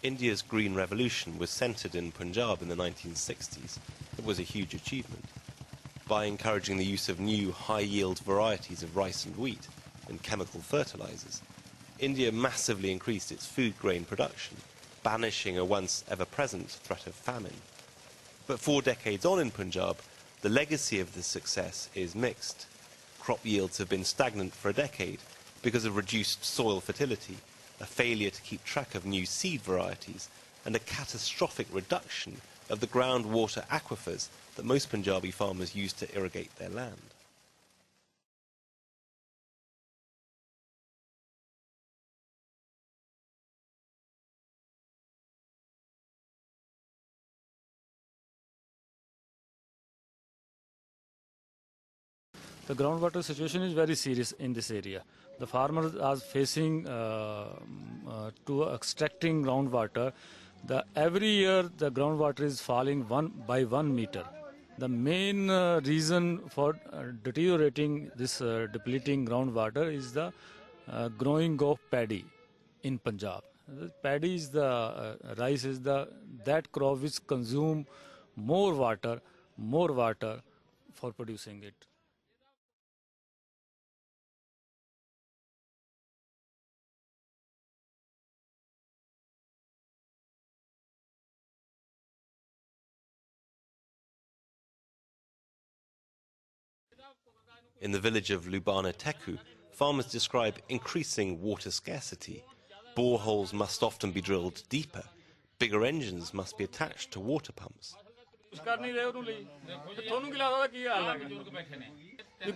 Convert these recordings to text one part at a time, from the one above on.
India's Green Revolution was centred in Punjab in the 1960s. It was a huge achievement. By encouraging the use of new high-yield varieties of rice and wheat and chemical fertilizers, India massively increased its food grain production, banishing a once ever-present threat of famine. But 4 decades on in Punjab, the legacy of this success is mixed. Crop yields have been stagnant for a decade because of reduced soil fertility, a failure to keep track of new seed varieties, and a catastrophic reduction of the groundwater aquifers that most Punjabi farmers use to irrigate their land. The groundwater situation is very serious in this area. The farmers are facing to extracting groundwater. Every year the groundwater is falling by 1 meter. The main reason for deteriorating this depleting groundwater is the growing of paddy in Punjab. Paddy is rice is that crop which consume more water for producing it. In the village of Lubana Teku, farmers describe increasing water scarcity. Boreholes must often be drilled deeper. Bigger engines must be attached to water pumps. The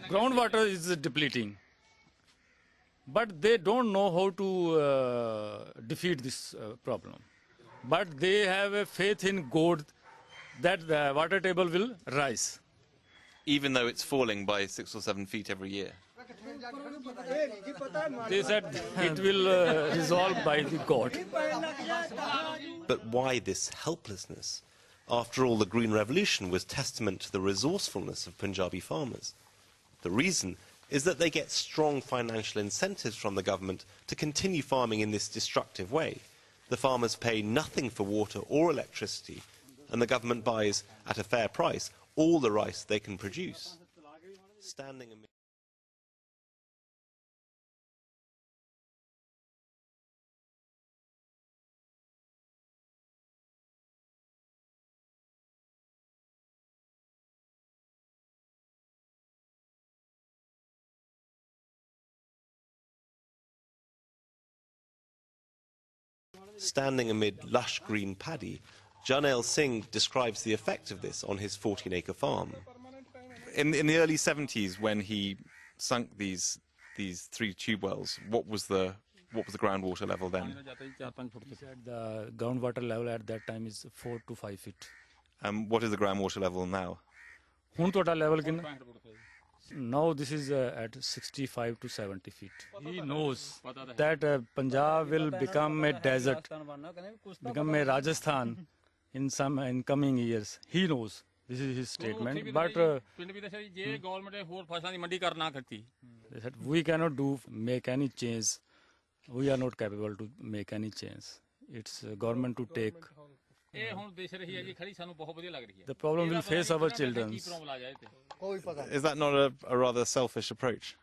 groundwater is depleting, but they don't know how to defeat this problem. But they have a faith in God that the water table will rise. Even though it's falling by 6 or 7 feet every year? They said it will resolve by the God. But why this helplessness? After all, the Green Revolution was testament to the resourcefulness of Punjabi farmers. The reason is that they get strong financial incentives from the government to continue farming in this destructive way. The farmers pay nothing for water or electricity, and the government buys, at a fair price, all the rice they can produce. Standing amid lush green paddy, Jarnail Singh describes the effect of this on his 14-acre farm. In the early 70s, when he sunk these 3 tube wells, what was the groundwater level then? The groundwater level at that time is 4 to 5 feet. What is the groundwater level now? Now this is at 65 to 70 feet. He knows that Punjab will become a desert, become a Rajasthan in coming years. He knows. This is his statement. But they said we cannot make any change. We are not capable to make any change. It's government to take. The problem will face our children. Is that not a rather selfish approach?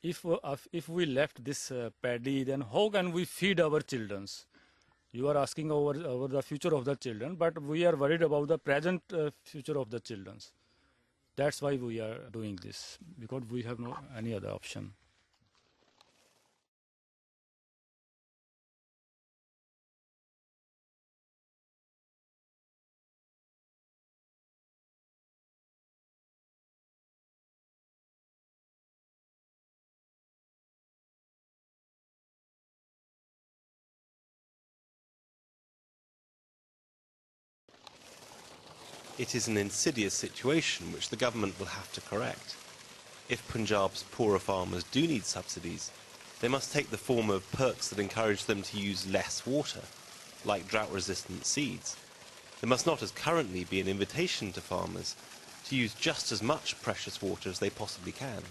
If we left this paddy, then how can we feed our children? You are asking over the future of the children, but we are worried about the present future of the children. That's why we are doing this, because we have no any other option. It is an insidious situation which the government will have to correct. If Punjab's poorer farmers do need subsidies, they must take the form of perks that encourage them to use less water, like drought-resistant seeds. There must not, as currently, be an invitation to farmers to use just as much precious water as they possibly can.